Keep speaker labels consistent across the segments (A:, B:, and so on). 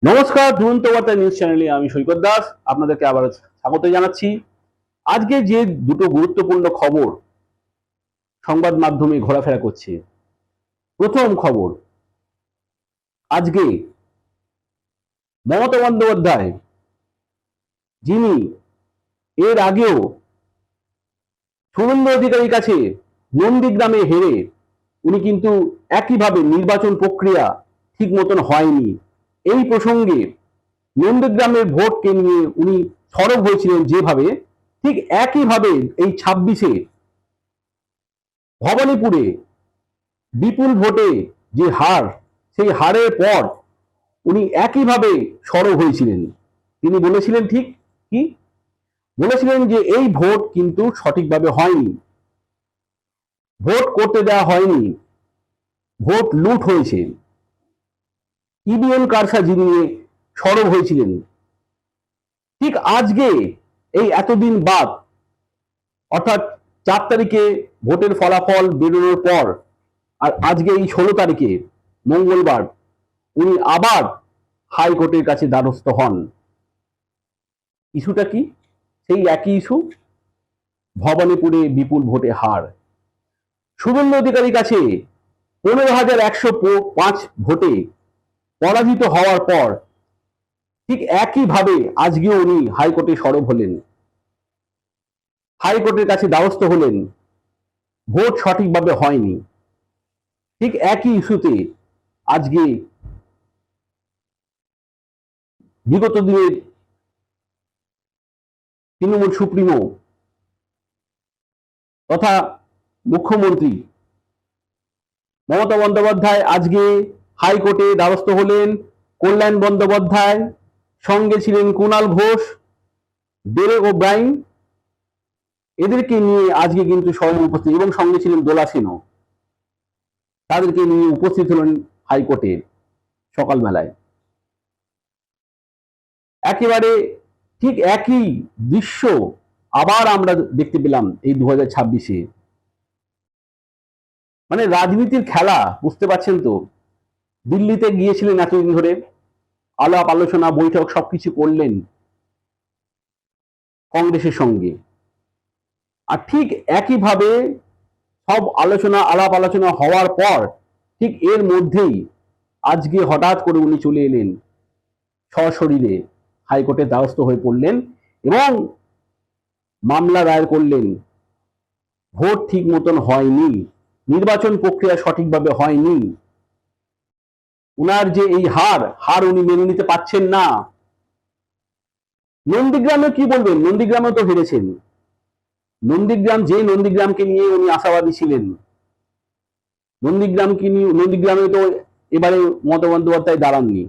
A: নমস্কার, দুরন্ত বার্তা নিউজ চ্যানেলে আমি সৈকত দাস আপনাদেরকে আবার স্বাগত জানাচ্ছি। আজকে যে দুটো গুরুত্বপূর্ণ খবর সংবাদ মাধ্যমে ঘোরাফেরা করছে। প্রথম খবর, আজকে মমতা বন্দ্যোপাধ্যায়, যিনি এর আগেও শুভেন্দু অধিকারীর কাছে নন্দীগ্রামে হেরে উনি কিন্তু একইভাবে নির্বাচন প্রক্রিয়া ঠিক মতন হয়নি এই প্রসঙ্গে নন্দীগ্রামের ভোটকে নিয়ে উনি সরব হয়েছিলেন যেভাবে, ঠিক একইভাবে এই 26-এ ভবানীপুরে বিপুল ভোটে যে হার, সেই হারের পর উনি একইভাবে সরব হয়েছিলেন। তিনি বলেছিলেন, ঠিক কি বলেছিলেন, যে এই ভোট কিন্তু সঠিকভাবে হয়নি, ভোট করতে দেওয়া হয়নি, ভোট লুট হয়েছে। ইভিএম কারসাজি নিয়ে সরব হয়েছিলেন। ঠিক আজকে এই এতদিন বাদ, অর্থাৎ 4 তারিখে ভোটের ফলাফল বেরোনোর পর আর আজকে এই 16 তারিখে মঙ্গলবার উনি আবার হাইকোর্টের কাছে দ্বারস্থ হন। ইস্যুটা কি? সেই একই ইস্যু, ভবানীপুরে বিপুল ভোটে হার। শুভেন্দু অধিকারীর কাছে 15,105 ভোটে পরাজিত হওয়ার পর ঠিক একইভাবে আজকেও উনি হাইকোর্টে সরব হলেন, হাইকোর্টের কাছে দ্বারস্থ হলেন। ভোট সঠিকভাবে হয়নি, ঠিক একই ইস্যুতে আজকে বিগত দিনের তৃণমূল সুপ্রিমো তথা মুখ্যমন্ত্রী মমতা বন্দ্যোপাধ্যায় আজকে হাইকোর্টে দ্বারস্থ হলেন। কল্যাণ বন্দ্যোপাধ্যায়, সঙ্গে ছিলেন কুণাল ঘোষ, ডেরেক ওব্রাইন, এদেরকে নিয়ে আজকে কিন্তু স্বয়ং উপস্থিত, এবং সঙ্গে ছিলেন দোলা সেনও, তাদেরকে নিয়ে উপস্থিত হলেন হাইকোর্টে সকালবেলায়। একেবারে ঠিক একই দৃশ্য আবার আমরা দেখতে পেলাম এই 2026-এ। মানে রাজনীতির খেলা, বুঝতে পারছেন তো। দিল্লিতে গিয়েছিলেন এতদিন ধরে, আলাপ আলোচনা বৈঠক সবকিছু করলেন কংগ্রেসের সঙ্গে, আর ঠিক একইভাবে সব আলাপ আলোচনা হওয়ার পর ঠিক এর মধ্যেই আজকে হঠাৎ করে উনি চলে এলেন সশরীরে, হাইকোর্টের দ্বারস্থ হয়ে পড়লেন এবং মামলা দায়ের করলেন। ভোট ঠিক মতন হয়নি, নির্বাচন প্রক্রিয়া সঠিকভাবে হয়নি, উনার যে এই হার উনি মেনে নিতে পারছেন না। নন্দীগ্রামে কি বলবেন? নন্দীগ্রামে তো হেরেছেন। নন্দীগ্রামকে নিয়ে উনি আশাবাদী ছিলেন। নন্দীগ্রামে তো এবারে মমতা বন্দ্যোপাধ্যায় দাঁড়াননি,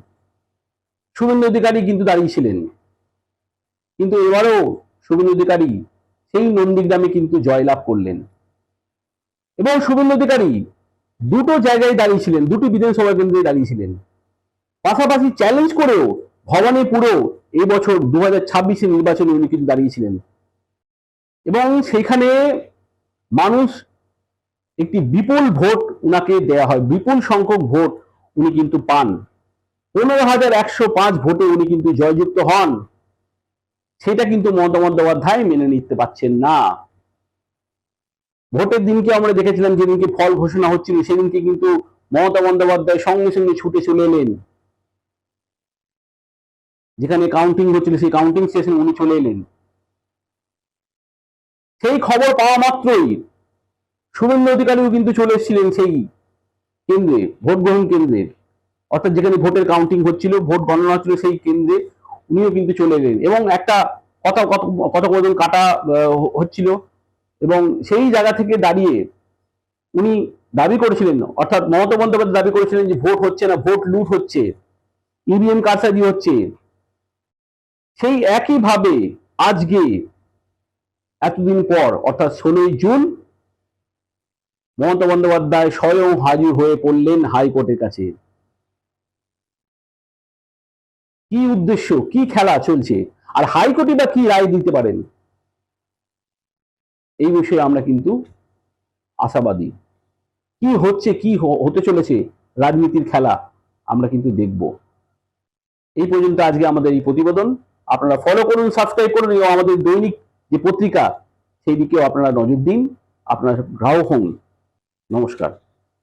A: শুভেন্দু অধিকারী কিন্তু দাঁড়িয়েছিলেন। কিন্তু এবারও শুভেন্দু অধিকারী সেই নন্দীগ্রামে কিন্তু জয়লাভ করলেন, এবং শুভেন্দু অধিকারী দুটো জায়গায় দাঁড়িয়েছিলেন, দুটি বিধানসভা কেন্দ্রে দাঁড়িয়েছিলেন। পাশাপাশি চ্যালেঞ্জ করেও ভবানীপুরেও এই বছর 2026-এ নির্বাচনে উনি কিন্তু দাঁড়িয়েছিলেন, এবং সেখানে মানুষ একটি বিপুল ভোট উনাকে দেয়া হয়, বিপুল সংখ্যক ভোট উনি কিন্তু পান। 15,105 ভোটে উনি কিন্তু জয়যুক্ত হন। সেটা কিন্তু মমতা বন্দ্যোপাধ্যায় মেনে নিতে পারছেন না। ভোটের দিনকে আমরা দেখেছিলাম, যেদিনকে ফল ঘোষণা হচ্ছিল সেদিনকে কিন্তু মমতা বন্দ্যোপাধ্যায় সঙ্গে সঙ্গে ছুটে চলে এলেন, যেখানে কাউন্টিং হচ্ছিল সেই কাউন্টিং স্টেশন উনি চলে এলেন। সেই খবর পাওয়া মাত্রই শুভেন্দু অধিকারীও কিন্তু চলে এসেছিলেন সেই কেন্দ্রে, ভোট গ্রহণ কেন্দ্রে, অর্থাৎ যেখানে ভোটের কাউন্টিং হচ্ছিল, ভোট গণনা হচ্ছিল সেই কেন্দ্রে উনিও কিন্তু চলে এলেন, এবং একটা কথোপকথন কাটা হচ্ছিল, এবং সেই জায়গা থেকে দাঁড়িয়ে উনি দাবি করেছিলেন, অর্থাৎ মমতা বন্দ্যোপাধ্যায় দাবি করেছিলেন যে ভোট হচ্ছে না, ভোট লুট হচ্ছে, ইভিএম কারসাজি হচ্ছে। সেই একইভাবে আজকে এতদিন পর, অর্থাৎ 16ই জুন, মমতা বন্দ্যোপাধ্যায় স্বয়ং হাজির হয়ে পড়লেন হাইকোর্টের কাছে। কি উদ্দেশ্য, কি খেলা চলছে, আর হাইকোর্টে বা কি রায় দিতে পারেন, এই বিষয়ে আমরা কিন্তু আশাবাদী। কি হচ্ছে, কি হতে চলেছে রাজনীতির খেলা, আমরা কিন্তু দেখব। এই পর্যন্ত আজকে আমাদের এই প্রতিবেদন। আপনারা ফলো করুন, সাবস্ক্রাইব করুন এবং আমাদের দৈনিক যে পত্রিকা সেই দিকেও আপনারা নজর দিন, আপনারা গ্রাহক হন। নমস্কার।